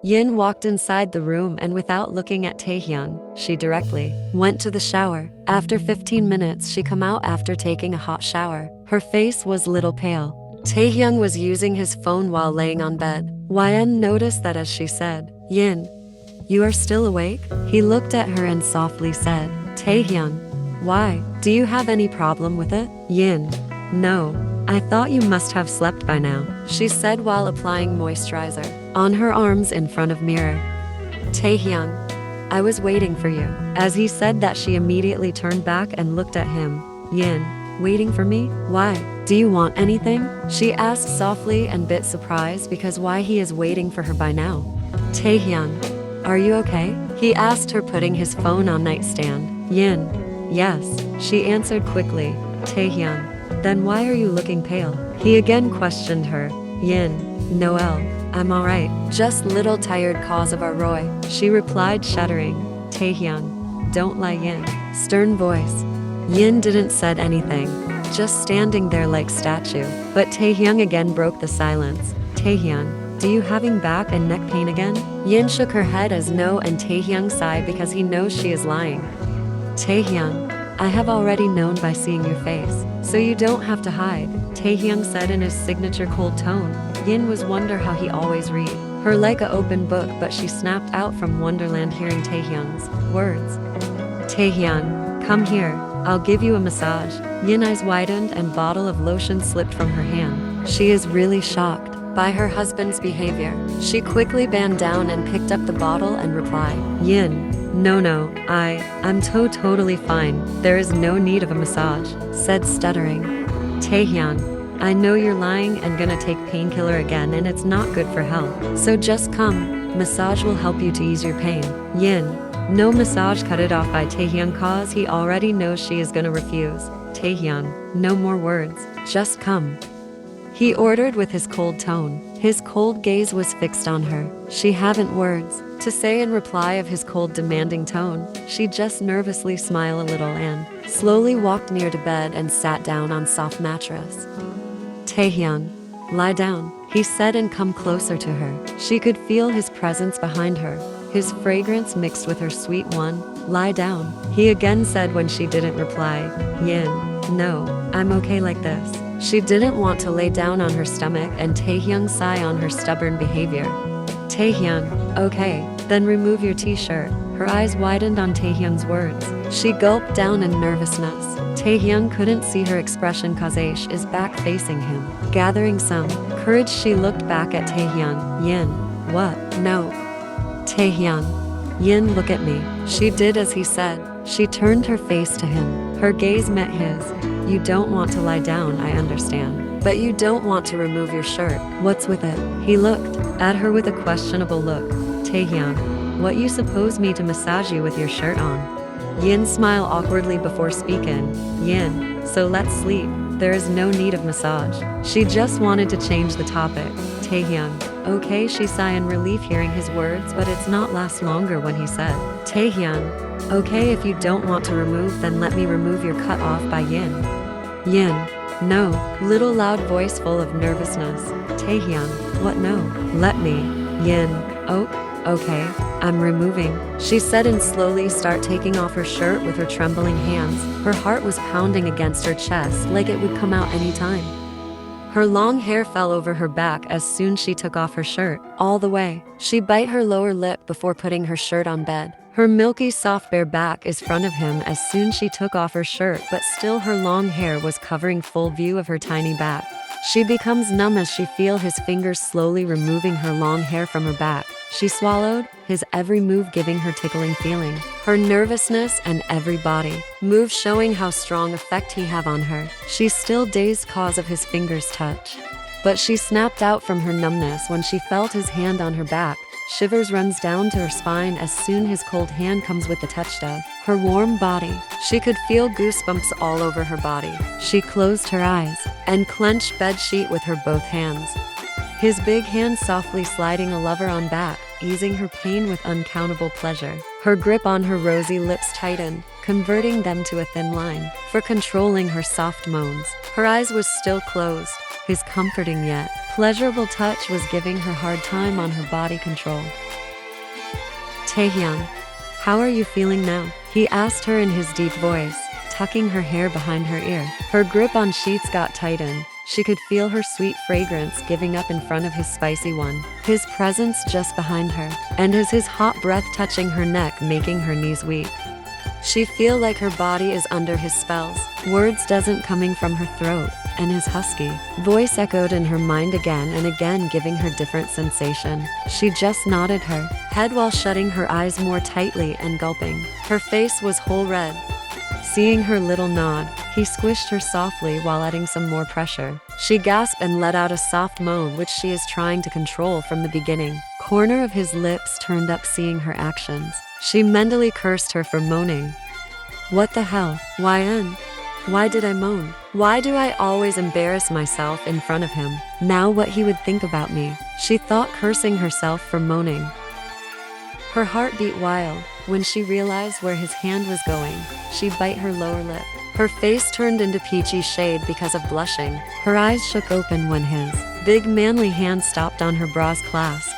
Yin walked inside the room and without looking at Taehyung, she directly went to the shower. After 15 minutes she come out after taking a hot shower. Her face was little pale. Taehyung was using his phone while laying on bed. 𝐻𝐭 noticed that as she said, "Yin, you are still awake?" He looked at her and softly said, "Taehyung, why? Do you have any problem with it?" Yin, "No. I thought you must have slept by now," she said while applying moisturizer on her arms in front of mirror. "Taehyung, I was waiting for you." As he said that, she immediately turned back and looked at him. "Yin, waiting for me? Why? Do you want anything?" she asked softly and bit surprised because why he is waiting for her by now. "Taehyung, are you okay?" he asked her, putting his phone on nightstand. Yin, "Yes," she answered quickly. "Taehyung, then why are you looking pale?" He again questioned her. Yin, "Noel, I'm alright, just little tired cause of our Roy," she replied, shuddering. "Taehyung, don't lie." Yin, stern voice. Yin didn't said anything, just standing there like statue. But Taehyung again broke the silence. "Taehyung, do you having back and neck pain again?" Yin shook her head as no, and Taehyung sighed because he knows she is lying. "Taehyung, I have already known by seeing your face, so you don't have to hide," Taehyung said in his signature cold tone. Yin was wonder how he always read her like a open book, but she snapped out from wonderland hearing Taehyung's words. "Taehyung, come here, I'll give you a massage." Yin eyes widened and bottle of lotion slipped from her hand. She is really shocked by her husband's behavior. She quickly bent down and picked up the bottle and replied, "Yin, no, I'm totally fine. There is no need of a massage," said stuttering. "Taehyung, I know you're lying and gonna take painkiller again, and it's not good for health. So just come, massage will help you to ease your pain." Yin, no massage, cut it off by Taehyung cause he already knows she is gonna refuse. "Taehyung, no more words, just come," he ordered with his cold tone. His cold gaze was fixed on her. She hadn't words to say in reply of his cold demanding tone. She just nervously smiled a little and slowly walked near to bed and sat down on soft mattress. "Taehyung, lie down," he said and come closer to her. She could feel his presence behind her, his fragrance mixed with her sweet one. "Lie down," he again said when she didn't reply. Yin, "No, I'm okay like this." She didn't want to lay down on her stomach, and Taehyung sighed on her stubborn behavior. "Taehyung, okay, then remove your t-shirt." Her eyes widened on Taehyung's words. She gulped down in nervousness. Taehyung couldn't see her expression cause 𝐻 is back facing him. Gathering some courage, she looked back at Taehyung. "Yin, what? No." "Taehyung, Yin, look at me." She did as he said. She turned her face to him. Her gaze met his. "You don't want to lie down, I understand. But you don't want to remove your shirt. What's with it?" He looked at her with a questionable look. "Taehyung, what you suppose me to massage you with your shirt on?" Yin smiled awkwardly before speaking. "Yin, so let's sleep. There is no need of massage." She just wanted to change the topic. "Taehyung, okay," she sighed in relief hearing his words, but it's not last longer when he said, "Taehyung, okay, if you don't want to remove, then let me remove your cut off by Yin." Yin, "No," little loud voice full of nervousness. "Taehyung, what no? Let me." Yin, "Oh, okay, I'm removing," she said and slowly start taking off her shirt with her trembling hands. Her heart was pounding against her chest like it would come out any time. Her long hair fell over her back as soon she took off her shirt. All the way, she bit her lower lip before putting her shirt on bed. Her milky soft bare back is front of him as soon she took off her shirt, but still her long hair was covering full view of her tiny back. She becomes numb as she feel his fingers slowly removing her long hair from her back. She swallowed, his every move giving her tickling feeling. Her nervousness and every body move showing how strong effect he have on her. She's still dazed cause of his fingers touch. But she snapped out from her numbness when she felt his hand on her back. Shivers runs down to her spine as soon his cold hand comes with the touch of her warm body. She could feel goosebumps all over her body. She closed her eyes and clenched bed sheet with her both hands. His big hand softly sliding a lover on back, easing her pain with uncountable pleasure. Her grip on her rosy lips tightened, converting them to a thin line. For controlling her soft moans, her eyes was still closed. His comforting yet pleasurable touch was giving her hard time on her body control. Taehyung, how are you feeling now? He asked her in his deep voice, tucking her hair behind her ear. Her grip on sheets got tightened. She could feel her sweet fragrance giving up in front of his spicy one, his presence just behind her, and his hot breath touching her neck, making her knees weak. She feel like her body is under his spells. Words doesn't coming from her throat, and his husky voice echoed in her mind again and again, giving her different sensation. She just nodded her head while shutting her eyes more tightly and gulping. Her face was whole red. Seeing her little nod, he squished her softly while adding some more pressure. She gasped and let out a soft moan, which she is trying to control from the beginning. Corner of his lips turned up seeing her actions. She mentally cursed her for moaning. What the hell? 𝐼𝐿? Why did I moan? Why do I always embarrass myself in front of him? Now what he would think about me? She thought, cursing herself for moaning. Her heart beat wild. When she realized where his hand was going, she bit her lower lip. Her face turned into peachy shade because of blushing. Her eyes shook open when his big manly hand stopped on her bra's clasp.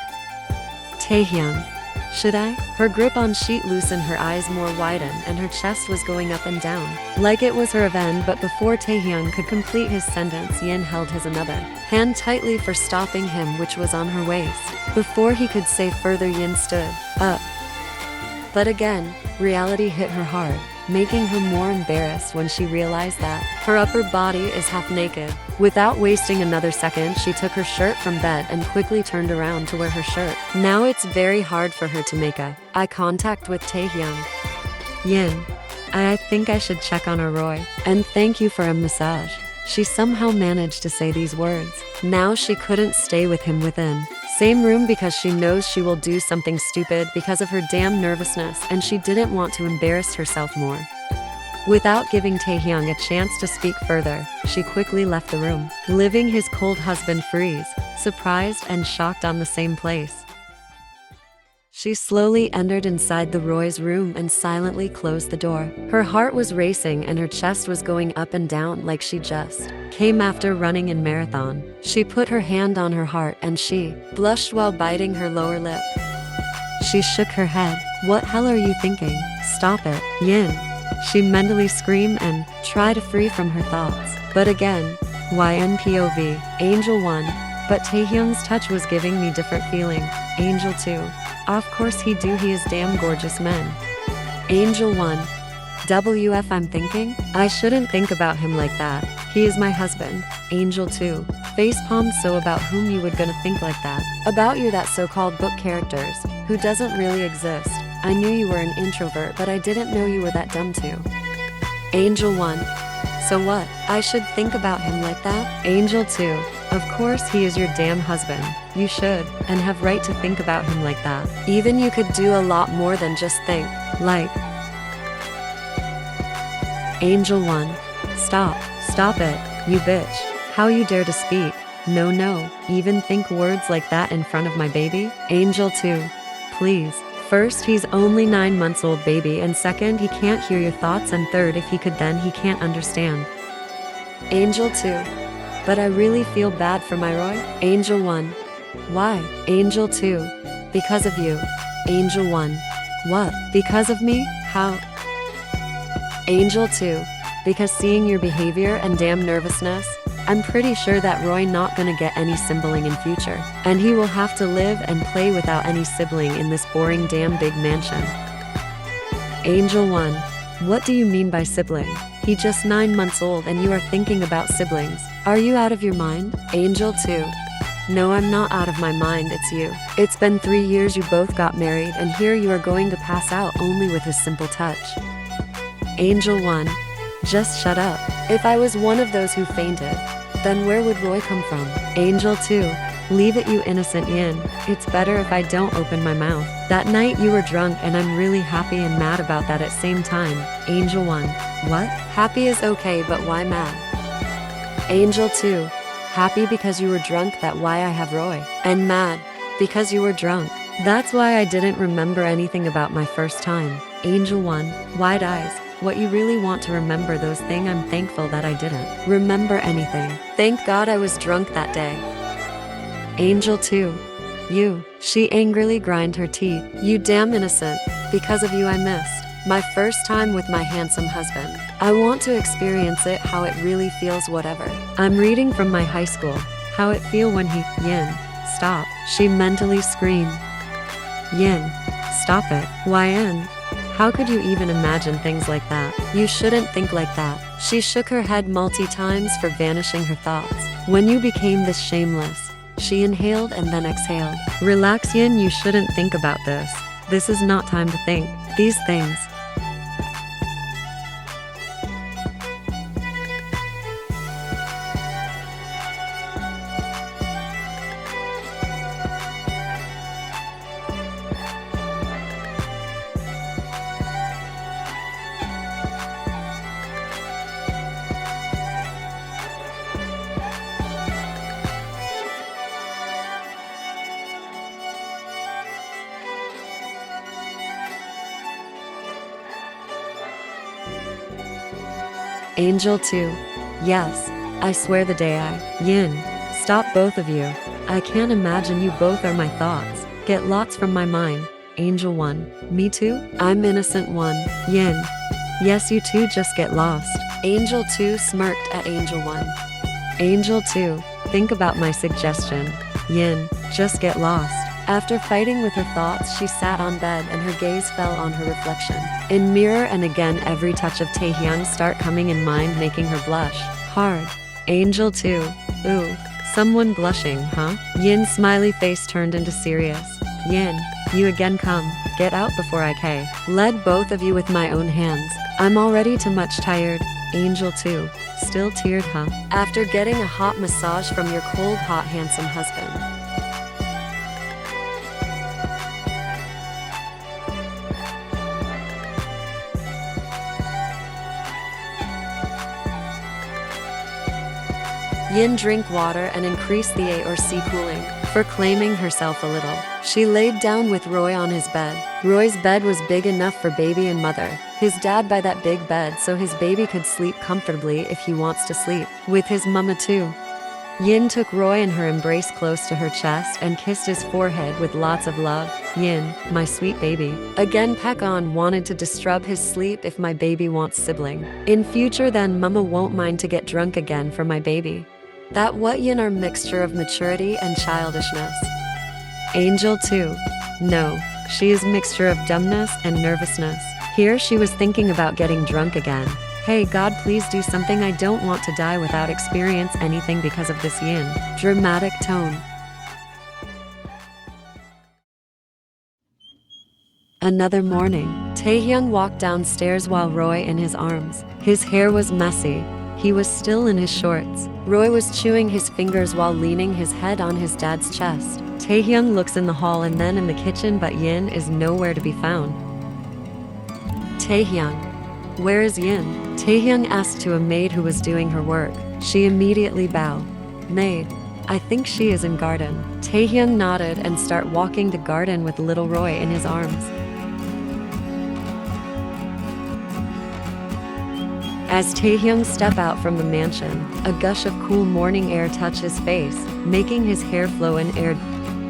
Taehyung, should I? Her grip on sheet loosened, her eyes more widened, and her chest was going up and down, like it was her event. But before Taehyung could complete his sentence, 𝐼𝐿 held his another hand tightly for stopping him, which was on her waist. Before he could say further, 𝐼𝐿 stood up. But again, reality hit her hard, making her more embarrassed when she realized that her upper body is half naked. Without wasting another second, she took her shirt from bed and quickly turned around to wear her shirt. Now it's very hard for her to make eye contact with Taehyung. 𝐼𝐿, I think I should check on 𝗷𝗏𝗏 and thank you for a massage. She somehow managed to say these words. Now she couldn't stay with him within same room because she knows she will do something stupid because of her damn nervousness, and she didn't want to embarrass herself more. Without giving Taehyung a chance to speak further, she quickly left the room, leaving his cold husband freeze, surprised and shocked on the same place. She slowly entered inside the Roy's room and silently closed the door. Her heart was racing and her chest was going up and down like she just came after running in marathon. She put her hand on her heart and she blushed while biting her lower lip. She shook her head. What hell are you thinking? Stop it, 𝐼𝐿. She mentally screamed and tried to free from her thoughts. But again, 𝐼𝐿 Angel 1. But Taehyung's touch was giving me different feeling. Angel 2. Of course he do, he is damn gorgeous man. Angel 1. WF, I'm thinking, I shouldn't think about him like that. He is my husband. Angel 2. Facepalm, so about whom you would gonna think like that? About you, that so-called book characters, who doesn't really exist. I knew you were an introvert, but I didn't know you were that dumb too. Angel 1. So what? I should think about him like that? Angel 2. Of course he is your damn husband. You should, and have right to think about him like that. Even you could do a lot more than just think. Like. Angel 1. Stop it, you bitch. How you dare to speak? No, even think words like that in front of my baby? Angel 2. Please. First, he's only 9 months old baby, and second, he can't hear your thoughts, and third, if he could then he can't understand. Angel 2. But I really feel bad for my Roy. Angel 1. Why? Angel 2. Because of you. Angel 1. What? Because of me? How? Angel 2. Because seeing your behavior and damn nervousness, I'm pretty sure that Roy not gonna get any sibling in future, and he will have to live and play without any sibling in this boring damn big mansion. Angel 1. What do you mean by sibling? He just 9 months old and you are thinking about siblings. Are you out of your mind? Angel 2. No, I'm not out of my mind, it's you. It's been 3 years you both got married, and here you are going to pass out only with his simple touch. Angel 1. Just shut up. If I was one of those who fainted, then where would Roy come from? Angel 2. Leave it, you innocent 𝐼𝐿. It's better if I don't open my mouth. That night you were drunk and I'm really happy and mad about that at same time. Angel 1. What? Happy is okay, but why mad? Angel 2. Happy because you were drunk, that why I have Roy. And mad because you were drunk. That's why I didn't remember anything about my first time. Angel 1, wide eyes. What you really want to remember those things. I'm thankful that I didn't remember anything. Thank God I was drunk that day. Angel 2, you. She angrily grind her teeth. You damn innocent. Because of you I missed my first time with my handsome husband. I want to experience it, how it really feels, whatever. I'm reading from my high school. How it feel when he, Yin, stop. She mentally screamed. Yin, stop it. 𝐻𝑖𝐮. How could you even imagine things like that? You shouldn't think like that. She shook her head multi times for vanishing her thoughts. When you became this shameless. She inhaled and then exhaled. Relax, Yin, you shouldn't think about this. This is not time to think these things. Angel 2, yes, I swear the day I, Yin, stop both of you. I can't imagine, you both are my thoughts. Get lots from my mind. Angel 1, me too? I'm innocent 1, Yin. Yes, you two just get lost. Angel 2 smirked at Angel 1. Angel 2, think about my suggestion. Yin, just get lost. After fighting with her thoughts, she sat on bed and her gaze fell on her reflection in mirror, and again every touch of Taehyung start coming in mind, making her blush hard. Angel 2, ooh, someone blushing, huh? Yin's smiley face turned into serious. Yin, you again, come, get out before I led both of you with my own hands. I'm already too much tired. Angel 2, still teared, huh? After getting a hot massage from your cold, hot, handsome husband. Yin drank water and increased the A or C cooling. For claiming herself a little, she laid down with Roy on his bed. Roy's bed was big enough for baby and mother. His dad by that big bed so his baby could sleep comfortably if he wants to sleep with his mama too. Yin took Roy in her embrace close to her chest and kissed his forehead with lots of love. Yin, my sweet baby. Again Paekon wanted to disturb his sleep. If my baby wants sibling in future, then mama won't mind to get drunk again for my baby. That what Yin are mixture of maturity and childishness. Angel 2, no, she is mixture of dumbness and nervousness. Here she was thinking about getting drunk again. Hey God, please do something. I don't want to die without experience anything because of this Yin. Dramatic tone. Another morning, Taehyung walked downstairs while Roy in his arms. His hair was messy. He was still in his shorts. Roy was chewing his fingers while leaning his head on his dad's chest. Taehyung looks in the hall and then in the kitchen, but Yin is nowhere to be found. Taehyung, where is Yin? Taehyung asked to a maid who was doing her work. She immediately bowed. Maid, I think she is in garden. Taehyung nodded and started walking the garden with little Roy in his arms. As Taehyung stepped out from the mansion, a gush of cool morning air touched his face, making his hair flow in air.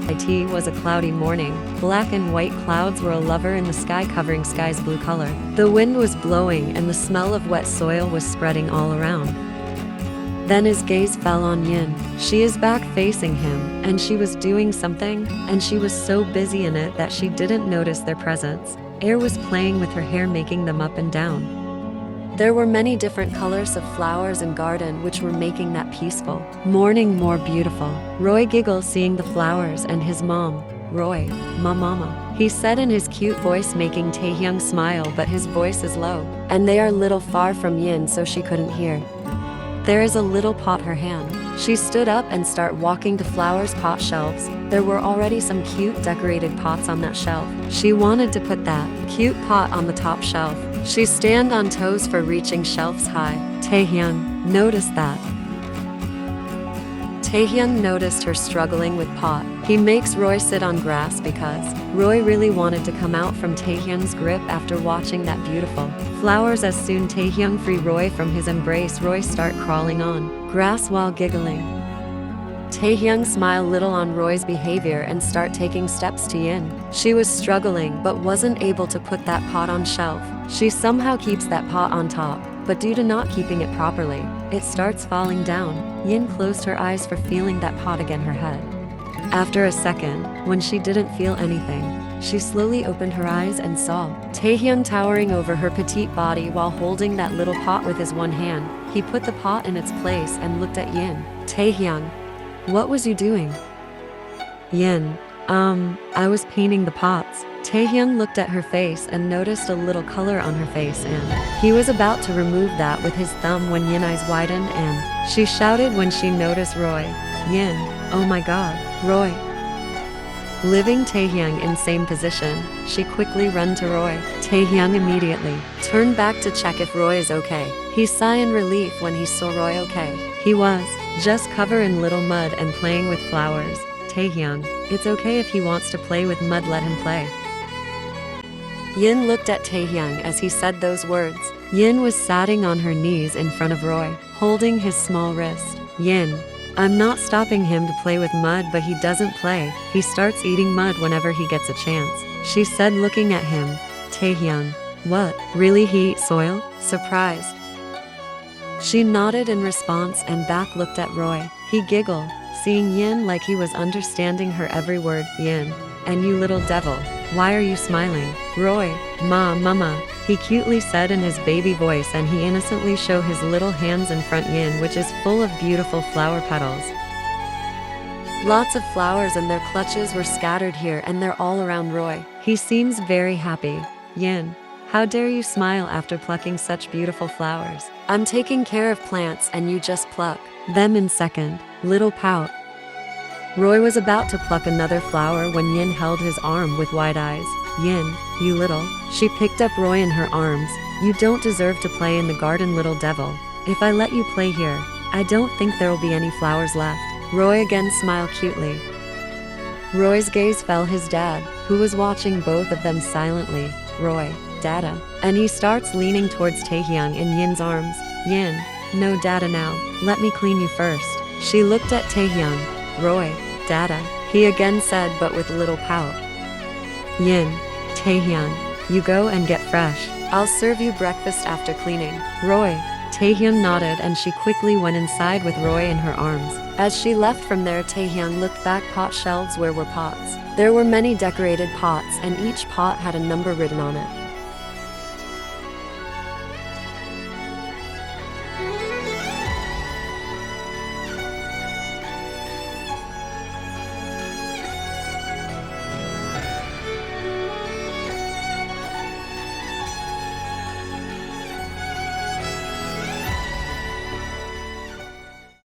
It was a cloudy morning. Black and white clouds were a lover in the sky, covering sky's blue color. The wind was blowing and the smell of wet soil was spreading all around. Then his gaze fell on Yin. She is back facing him, and she was doing something, and she was so busy in it that she didn't notice their presence. Air was playing with her hair, making them up and down. There were many different colors of flowers in garden which were making that peaceful morning more beautiful. Roy giggled seeing the flowers and his mom, Roy, mama, he said in his cute voice, making Taehyung smile, but his voice is low, and they are little far from Yin so she couldn't hear. There is a little pot her hand. She stood up and started walking to flowers pot shelves. There were already some cute decorated pots on that shelf. She wanted to put that cute pot on the top shelf. She stand on toes for reaching shelves high. Taehyung noticed that. Taehyung noticed her struggling with pot. He makes Roy sit on grass because Roy really wanted to come out from Taehyung's grip after watching that beautiful flowers. As soon Taehyung free Roy from his embrace, Roy start crawling on grass while giggling. Taehyung smiled little on Roy's behavior and start taking steps to Yin. She was struggling but wasn't able to put that pot on shelf. She somehow keeps that pot on top, but due to not keeping it properly, it starts falling down. Yin closed her eyes for feeling that pot against her head. After a second, when she didn't feel anything, she slowly opened her eyes and saw Taehyung towering over her petite body while holding that little pot with his one hand. He put the pot in its place and looked at Yin. Taehyung, what was you doing? Yin, I was painting the pots. Taehyung looked at her face and noticed a little color on her face, and he was about to remove that with his thumb when Yin eyes widened and she shouted when she noticed Roy. Yin, oh my god, Roy. Leaving Taehyung in same position, she quickly ran to Roy. Taehyung immediately turned back to check if Roy is okay. He sighed in relief when he saw Roy okay. He was just covered in little mud and playing with flowers. Taehyung, it's okay if he wants to play with mud, let him play. Yin looked at Taehyung as he said those words. Yin was sitting on her knees in front of Roy, holding his small wrist. Yin, I'm not stopping him to play with mud, but he doesn't play. He starts eating mud whenever he gets a chance, she said looking at him. Taehyung, what, really he eats soil? Surprised. She nodded in response and back looked at Roy. He giggled, seeing Yin like he was understanding her every word. Yin, and you little devil, why are you smiling? Roy, mama, he cutely said in his baby voice, and he innocently showed his little hands in front Yin, which is full of beautiful flower petals. Lots of flowers and their clutches were scattered here and they're all around Roy. He seems very happy. Yin, how dare you smile after plucking such beautiful flowers? I'm taking care of plants and you just pluck them in second. Little pout. Roy was about to pluck another flower when Yin held his arm with wide eyes. Yin, you little. She picked up Roy in her arms. You don't deserve to play in the garden, little devil. If I let you play here, I don't think there will be any flowers left. Roy again smiled cutely. Roy's gaze fell his dad, who was watching both of them silently. Roy, Dada. And he starts leaning towards Taehyung in Yin's arms. Yin, no Dada now. Let me clean you first. She looked at Taehyung. Roy, Dada, he again said, but with a little pout. Yin, Taehyung, you go and get fresh. I'll serve you breakfast after cleaning. Roy. Taehyung nodded and she quickly went inside with Roy in her arms. As she left from there, Taehyung looked back pot shelves where were pots. There were many decorated pots and each pot had a number written on it.